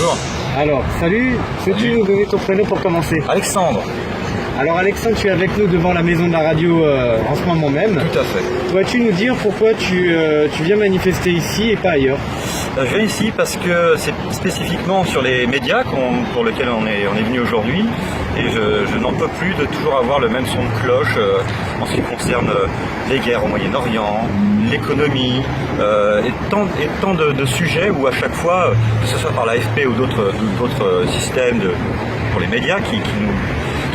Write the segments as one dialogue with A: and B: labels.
A: bonjour.
B: Alors, salut, peux-tu nous donner ton prénom pour commencer?
A: Alexandre.
B: Alors Alexandre, tu es avec nous devant la maison de la radio en ce moment même.
A: Tout à fait.
B: Pourrais-tu nous dire pourquoi tu viens manifester ici et pas ailleurs?
A: Je viens ici parce que c'est spécifiquement sur les médias pour lesquels on est venu aujourd'hui. Et je n'en peux plus de toujours avoir le même son de cloche en ce qui concerne les guerres au Moyen-Orient, l'économie, et tant de sujets où à chaque fois, que ce soit par l'AFP ou d'autres systèmes pour les médias qui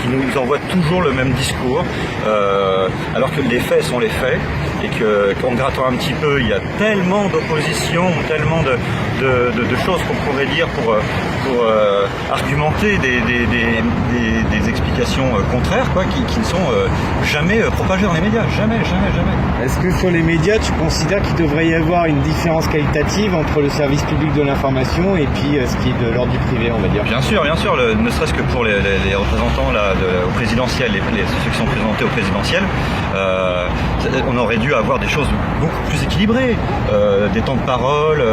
A: nous envoient toujours le même discours, alors que les faits sont les faits, et qu'en grattant un petit peu, il y a tellement d'opposition, tellement de choses qu'on pourrait dire pour argumenter des explications contraires, qui ne sont jamais propagées dans les médias, jamais.
B: Est-ce que sur les médias, tu considères qu'il devrait y avoir une différence qualitative entre le service public de l'information et puis ce qui est de l'ordre du privé, on va dire?
A: Bien sûr, ne serait-ce que pour les représentants là, au présidentiel, ceux qui sont présentés au présidentiel, on aurait dû avoir des choses beaucoup plus équilibrées, des temps de parole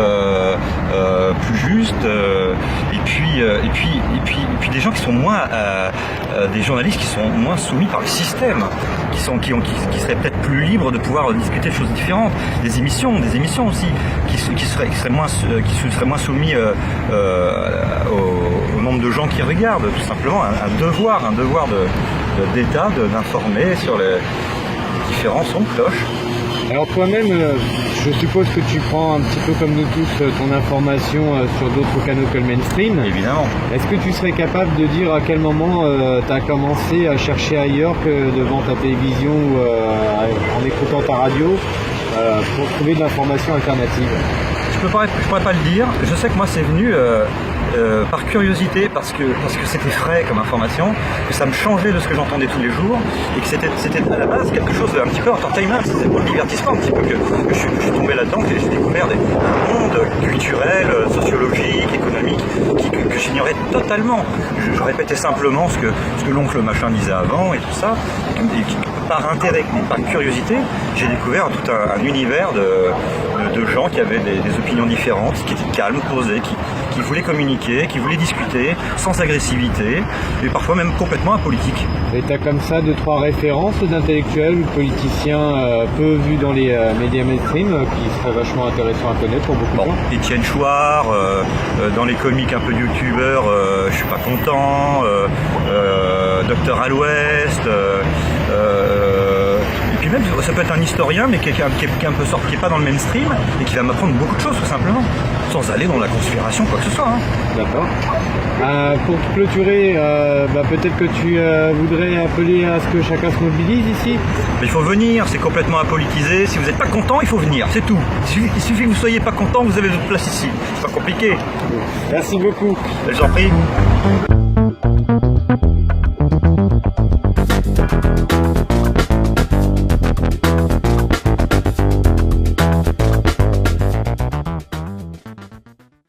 A: plus justes, et puis des gens qui sont moins, des journalistes qui sont moins soumis par le système, qui seraient peut-être plus libres de pouvoir discuter de choses différentes, des émissions aussi, qui seraient moins soumis au nombre de gens qui regardent, tout simplement un devoir d'État d'informer sur les différents sons de cloche.
B: Alors toi-même, je suppose que tu prends un petit peu comme nous tous ton information sur d'autres canaux que le mainstream.
A: Évidemment.
B: Est-ce que tu serais capable de dire à quel moment tu as commencé à chercher ailleurs que devant ta télévision ou en écoutant ta radio pour trouver de l'information alternative?
A: Je pourrais pas le dire. Je sais que moi c'est venu par curiosité, parce que c'était frais comme information, que ça me changeait de ce que j'entendais tous les jours, et que c'était à la base quelque chose d'un petit peu entertainment, c'était pour le divertissement un petit peu que je suis tombé là-dedans, que j'ai découvert un monde culturel, sociologique, économique, que j'ignorais totalement. Je répétais simplement ce que l'oncle machin disait avant et tout ça, et par intérêt, par curiosité, j'ai découvert tout un univers de gens qui avaient des opinions différentes, qui étaient calmes, posés, qui voulaient communiquer, qui voulaient discuter, sans agressivité, et parfois même complètement apolitique.
B: Et tu as comme ça 2-3 références d'intellectuels ou de politiciens peu vus dans les médias mainstream qui seraient vachement intéressants à connaître pour beaucoup de gens?
A: Étienne Chouard, dans les comiques un peu youtubeurs, je suis pas content, Docteur à l'Ouest, et puis même ça peut être un historien mais qui est un peu sorti, qui n'est pas dans le mainstream et qui va m'apprendre beaucoup de choses tout simplement, sans aller dans la conspiration, quoi que ce soit.
B: D'accord. Pour clôturer, peut-être que tu voudrais appeler à ce que chacun se mobilise ici?
A: Mais il faut venir, c'est complètement apolitisé. Si vous n'êtes pas content, il faut venir, c'est tout. Il suffit que vous ne soyez pas content, vous avez votre place ici. C'est pas compliqué.
B: Merci beaucoup.
A: Je vous en prie.